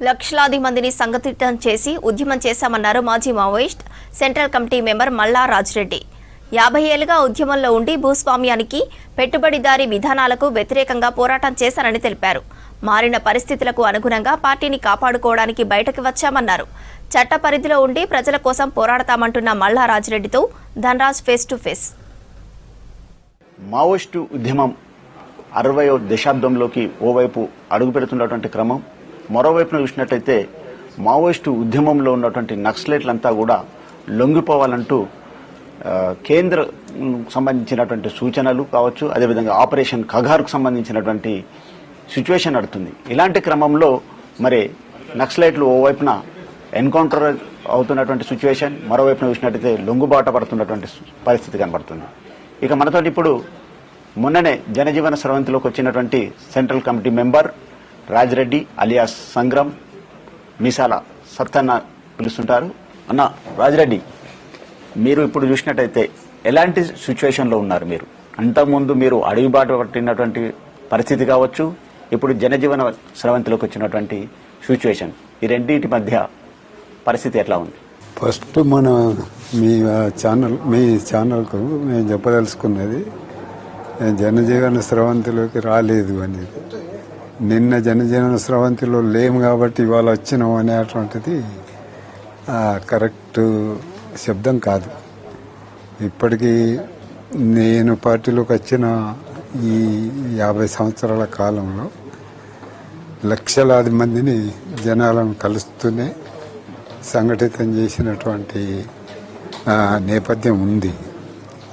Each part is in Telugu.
లక్షలాది మందిని సంఘటితం చేసి ఉద్యమం చేశామన్నారు మాజీ మావోయిస్ట్ సెంట్రల్ కమిటీ మెంబర్ మల్లా రాజిరెడ్డి. 50 ఏళ్లుగా ఉద్యమంలో ఉండి భూస్వామ్యానికి, పెట్టుబడిదారీ విధానాలకు వ్యతిరేకంగా పోరాటం చేశారని తెలిపారు. మారిన పరిస్థితులకు అనుగుణంగా పార్టీని కాపాడుకోవడానికి బయటకు వచ్చామన్నారు. చట్ట పరిధిలో ఉండి ప్రజల కోసం పోరాడతామంటున్న మల్లా రాజిరెడ్డితో Dhanraj face to face. Maoist ఉద్యమం 60వ దశాబ్దంలోకి ఓవైపు అడుగు పెడుతున్నటువంటి క్రమం, మరోవైపున చూసినట్లయితే మావోయిస్టు ఉద్యమంలో ఉన్నటువంటి నక్సలైట్లంతా కూడా లొంగిపోవాలంటూ కేంద్ర సంబంధించినటువంటి సూచనలు కావచ్చు, అదేవిధంగా ఆపరేషన్ కగార్కు సంబంధించినటువంటి సిచ్యువేషన్ నడుతుంది. ఇలాంటి క్రమంలో మరి నక్సలైట్లు ఓవైపున ఎన్కౌంటర్ అవుతున్నటువంటి సిచ్యువేషన్, మరోవైపున చూసినట్లయితే లొంగుబాట పడుతున్నటువంటి పరిస్థితి కనబడుతుంది. ఇక మనతో ఇప్పుడు మొన్ననే జనజీవన స్రవంతిలోకి వచ్చినటువంటి central committee member Raji Reddy alias Sangram, Meesala Sattanna పిలుస్తుంటారు. అన్న రాజిరెడ్డి, మీరు ఇప్పుడు చూసినట్టయితే ఎలాంటి సిచ్యువేషన్లో ఉన్నారు? మీరు అంతకుముందు మీరు అడుగుబాటు పట్టినటువంటి పరిస్థితి కావచ్చు, ఇప్పుడు జనజీవన స్రవంతిలోకి వచ్చినటువంటి సిచ్యువేషన్, ఈ రెండింటి మధ్య పరిస్థితి ఎట్లా ఉంది? ఫస్ట్ మీ ఛానల్కు మేము చెప్పదలుచుకున్నది, జనజీవన స్రవంతిలోకి రాలేదు అనేది. నిన్న జనజీవన స్రవంతిలో లేము కాబట్టి ఇవాళ వచ్చినాం అనేటువంటిది కరెక్ట్ శబ్దం కాదు. ఇప్పటికీ నేను పార్టీలోకి వచ్చిన ఈ 50 సంవత్సరాల కాలంలో లక్షలాది మందిని జనాలను కలుస్తూనే సంఘటితం చేసినటువంటి నేపథ్యం ఉంది.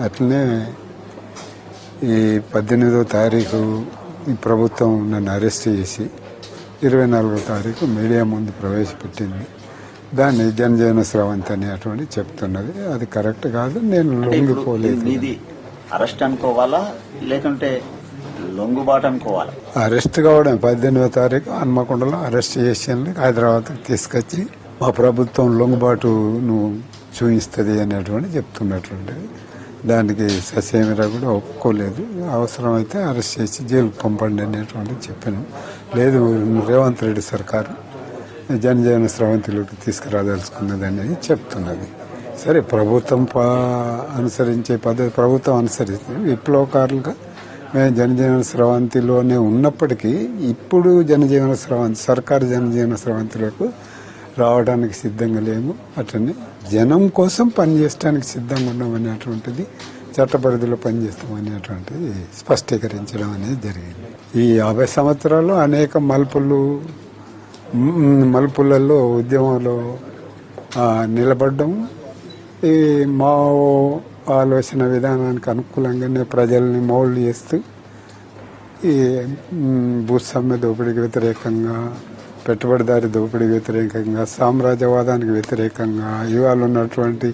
అట్లనే ఈ 18వ తారీఖు ఈ ప్రభుత్వం నన్ను అరెస్ట్ చేసి 24వ తారీఖు మీడియా ముందు ప్రవేశపెట్టింది. దాన్ని జనజీవన స్రవంతి అనేటువంటి చెప్తున్నది. అది కరెక్ట్ కాదు. నేను లొంగిపోలేదు. అరెస్ట్ అనుకోవాలా లేకుంటే లొంగుబాటు అనుకోవాలా? అరెస్ట్ కావడం 18వ తారీఖు హన్మకొండలో అరెస్ట్ చేసి హైదరాబాద్కి తీసుకొచ్చి మా ప్రభుత్వం లొంగుబాటును చూపిస్తుంది అనేటువంటి చెప్తున్నటువంటిది. దానికి ససేమిరా కూడా ఒప్పుకోలేదు. అవసరమైతే అరెస్ట్ చేసి జైలుకు పంపండి అనేటువంటి చెప్పాను. లేదు, రేవంత్ రెడ్డి సర్కారు జనజీవన స్రవంతిలోకి తీసుకురాదలుచుకున్నది అనేది చెప్తున్నది. సరే, ప్రభుత్వం అనుసరించే పద్ధతి ప్రభుత్వం అనుసరిస్తుంది. విప్లవకారులుగా మేము జనజీవన స్రవంతిలోనే ఉన్నప్పటికీ ఇప్పుడు సర్కారు జనజీవన స్రవంతిలోకి రావడానికి సిద్ధంగా లేము. అట్లనే జనం కోసం పనిచేయడానికి సిద్ధంగా ఉన్నామనేటువంటిది, చట్టపరిధిలో పనిచేస్తామనేటువంటిది స్పష్టీకరించడం అనేది జరిగింది. ఈ 50 సంవత్సరాలు అనేక మలుపులలో ఉద్యమంలో నిలబడ్డం, ఈ మావో ఆలోచన విధానానికి అనుకూలంగానే ప్రజల్ని మౌల్డ్ చేస్తూ ఈ భూస్వామ్య దోపిడీకి వ్యతిరేకంగా, పెట్టుబడిదారి దోపిడీకి వ్యతిరేకంగా, సామ్రాజ్యవాదానికి వ్యతిరేకంగా, ఇవాళ ఉన్నటువంటి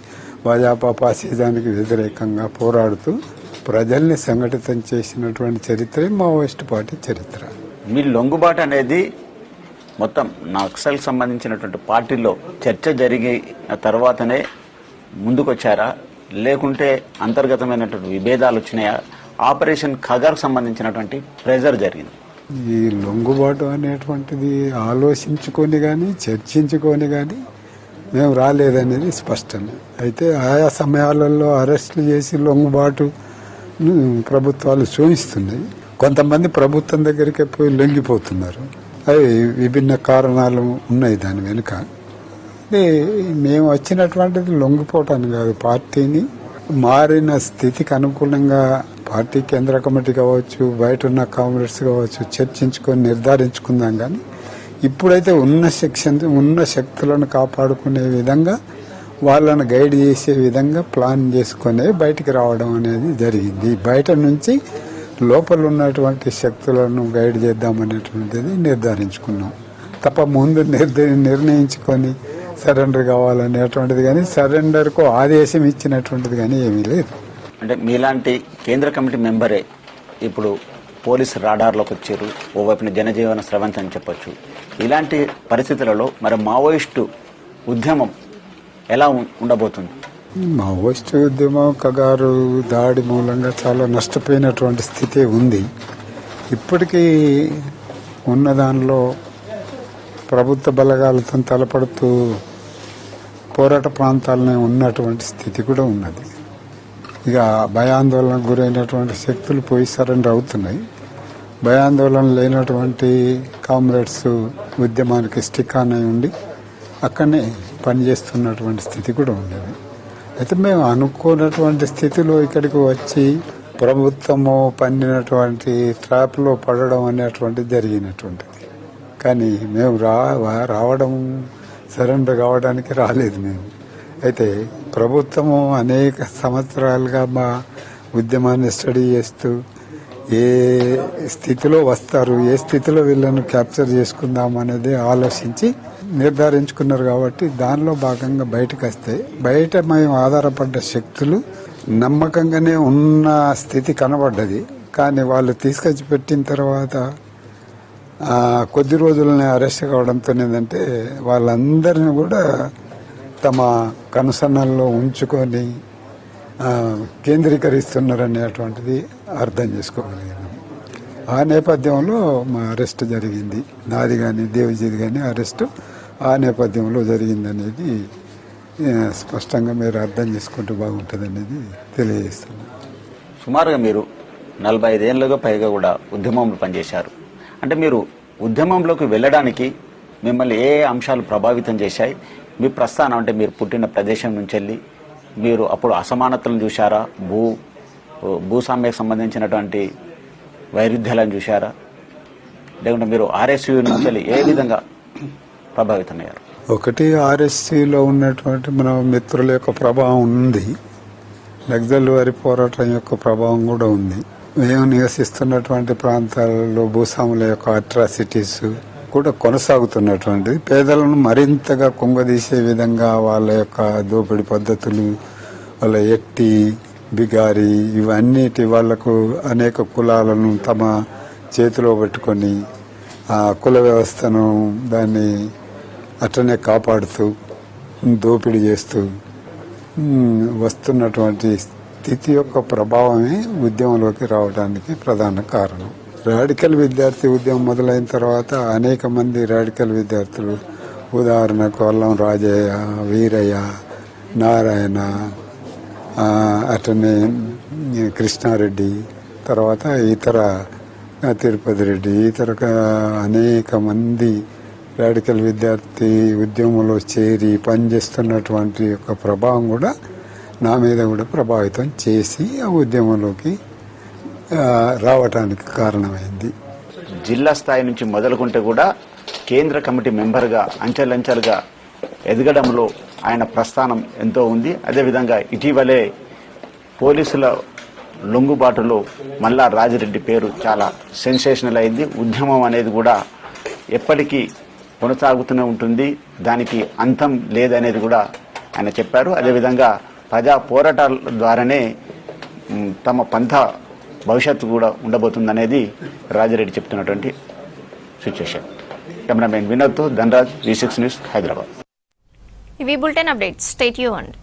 భాజపా ఫాసిజానికి వ్యతిరేకంగా పోరాడుతూ ప్రజల్ని సంఘటితం చేసినటువంటి చరిత్రే మావోయిస్ట్ పార్టీ చరిత్ర. మీ లొంగుబాటు అనేది మొత్తం నక్సల్ సంబంధించినటువంటి పార్టీలో చర్చ జరిగిన తర్వాతనే ముందుకొచ్చారా, లేకుంటే అంతర్గతమైనటువంటి విభేదాలు వచ్చినాయా? ఆపరేషన్ ఖగార్కు సంబంధించినటువంటి ప్రెజర్ జరిగింది. ఈ లొంగుబాటు అనేటువంటిది ఆలోచించుకొని కానీ చర్చించుకొని కానీ మేము రాలేదనేది స్పష్టం. అయితే ఆయా సమయాలలో అరెస్టులు చేసి లొంగుబాటు ప్రభుత్వాలు చూపిస్తున్నాయి. కొంతమంది ప్రభుత్వం దగ్గరికి పోయి లొంగిపోతున్నారు. అవి విభిన్న కారణాలు ఉన్నాయి దాని వెనుక. మేము వచ్చినటువంటిది లొంగిపోవటానికి కాదు, పార్టీని మారిన స్థితికి అనుకూలంగా పార్టీ కేంద్ర కమిటీ కావచ్చు, బయట ఉన్న కామ్రేడ్స్ కావచ్చు, చర్చించుకొని నిర్ధారించుకుందాం. కానీ ఇప్పుడైతే ఉన్న శక్తులను కాపాడుకునే విధంగా, వాళ్ళను గైడ్ చేసే విధంగా ప్లాన్ చేసుకునే బయటికి రావడం అనేది జరిగింది. బయట నుంచి లోపల ఉన్నటువంటి శక్తులను గైడ్ చేద్దామనేటువంటిది నిర్ధారించుకున్నాం తప్ప ముందు నిర్ణయించుకొని సరెండర్ కావాలనేటువంటిది కానీ, సరెండర్కు ఆదేశం ఇచ్చినటువంటిది కానీ ఏమీ లేదు. అంటే మీలాంటి కేంద్ర కమిటీ మెంబరే ఇప్పుడు పోలీసు రాడార్లోకి వచ్చారు, ఓవైపున జనజీవన స్రవంతి అని చెప్పొచ్చు. ఇలాంటి పరిస్థితులలో మరి మావోయిస్టు ఉద్యమం ఎలా ఉండబోతుంది? మావోయిస్టు ఉద్యమం కగారు దాడి మూలంగా చాలా నష్టపోయినటువంటి స్థితి ఉంది. ఇప్పటికీ ఉన్న దానిలో ప్రభుత్వ బలగాలతో తలపడుతూ పోరాట ప్రాంతాలనే ఉన్నటువంటి స్థితి కూడా ఉన్నది. ఇక భయాందోళనకు గురైనటువంటి శక్తులు పోయి సరెండర్ అవుతున్నాయి. భయాందోళన లేనటువంటి కామ్రేడ్స్ ఉద్యమానికి స్టిక్ ఆన్ అయి ఉండి అక్కడనే పనిచేస్తున్నటువంటి స్థితి కూడా ఉన్నది. అయితే మేము అనుకోనటువంటి స్థితిలో ఇక్కడికి వచ్చి ప్రభుత్వము పన్నినటువంటి ట్రాప్లో పడడం అనేటువంటిది జరిగినటువంటిది. కానీ మేము రావడం సరెండర్ కావడానికి రాలేదు మేము. అయితే ప్రభుత్వము అనేక సంవత్సరాలుగా మా ఉద్యమాన్ని స్టడీ చేస్తూ ఏ స్థితిలో వస్తారు, ఏ స్థితిలో వీళ్ళను క్యాప్చర్ చేసుకుందాం అనేది ఆలోచించి నిర్ధారించుకున్నారు. కాబట్టి దానిలో భాగంగా బయటకు వస్తే బయట మేము ఆధారపడ్డ శక్తులు నమ్మకంగానే ఉన్న స్థితి కనబడ్డది. కానీ వాళ్ళు తీసుకొచ్చి పెట్టిన తర్వాత కొద్ది రోజులనే అరెస్ట్ కావడంతో ఏంటంటే వాళ్ళందరినీ కూడా తమ కనుసన్నల్లో ఉంచుకొని కేంద్రీకరిస్తున్నారనేటువంటిది అర్థం చేసుకోగలిగాను. ఆ నేపథ్యంలో మా అరెస్ట్ జరిగింది. నాది కానీ దేవజీది కానీ అరెస్టు ఆ నేపథ్యంలో జరిగిందనేది స్పష్టంగా మీరు అర్థం చేసుకుంటే బాగుంటుంది అనేది తెలియజేస్తున్నాను. సుమారుగా మీరు 45 ఏళ్ళుగా పైగా కూడా ఉద్యమంలో పనిచేశారు. అంటే మీరు ఉద్యమంలోకి వెళ్ళడానికి మిమ్మల్ని ఏ అంశాలు ప్రభావితం చేశాయి? మీ ప్రస్థానం అంటే మీరు పుట్టిన ప్రదేశం నుంచి వెళ్ళి మీరు అప్పుడు అసమానతలను చూశారా? భూస్వామ్యకు సంబంధించినటువంటి వైరుధ్యాలను చూశారా? లేకుంటే మీరు ఆర్ఎస్యూ నుంచి వెళ్ళి ఏ విధంగా ప్రభావితమయ్యారు? ఒకటి, ఆర్ఎస్సీలో ఉన్నటువంటి మన మిత్రుల యొక్క ప్రభావం ఉంది. నక్సల్ వారి పోరాటం యొక్క ప్రభావం కూడా ఉంది. మేము నివసిస్తున్నటువంటి ప్రాంతాలలో భూస్వాముల యొక్క అట్రాసిటీస్ కూడా కొనసాగుతున్నటువంటిది. పేదలను మరింతగా కుంగదీసే విధంగా వాళ్ళ యొక్క దోపిడీ పద్ధతులు, వాళ్ళ ఎట్టి బిగారి ఇవన్నిటి వాళ్లకు అనేక కులాలను తమ చేతిలో పెట్టుకొని ఆ కుల వ్యవస్థను దాన్ని అట్లనే కాపాడుతూ దోపిడీ చేస్తూ వస్తున్నటువంటి స్థితి యొక్క ప్రభావమే ఉద్యమంలోకి రావడానికి ప్రధాన కారణం. రాడికల్ విద్యార్థి ఉద్యమం మొదలైన తర్వాత అనేక మంది రాడికల్ విద్యార్థులు, ఉదాహరణకు అల్లం రాజయ్య, వీరయ్య, నారాయణ, అట్లనే కృష్ణారెడ్డి, తర్వాత ఇతర తిరుపతి రెడ్డి, ఇతర అనేక మంది రాడికల్ విద్యార్థి ఉద్యమంలో చేరి పనిచేస్తున్నటువంటి యొక్క ప్రభావం కూడా నా మీద కూడా ప్రభావితం చేసి ఆ ఉద్యమంలోకి రావటానికి కారణమైంది. జిల్లా స్థాయి నుంచి మొదలుకుంటే కూడా కేంద్ర కమిటీ మెంబర్గా అంచెలంచెలుగా ఎదగడంలో ఆయన ప్రస్థానం ఎంతో ఉంది. అదేవిధంగా ఇటీవలే పోలీసుల లొంగుబాటులో మల్లా రాజిరెడ్డి పేరు చాలా సెన్సేషనల్ అయింది. ఉద్యమం అనేది కూడా ఎప్పటికీ కొనసాగుతూనే ఉంటుంది, దానికి అంతం లేదనేది కూడా ఆయన చెప్పారు. అదేవిధంగా ప్రజా పోరాటాల ద్వారానే తమ పంథ భవిష్యత్తు కూడా ఉండబోతుందనేది రాజిరెడ్డి చెప్తున్నటువంటి సిచ్యువేషన్. కెమెరామెన్ వినోద్తో ధనరాజ్, V6 న్యూస్, హైదరాబాద్. ఇవి బులెటిన్ అప్డేట్స్. Stay tuned.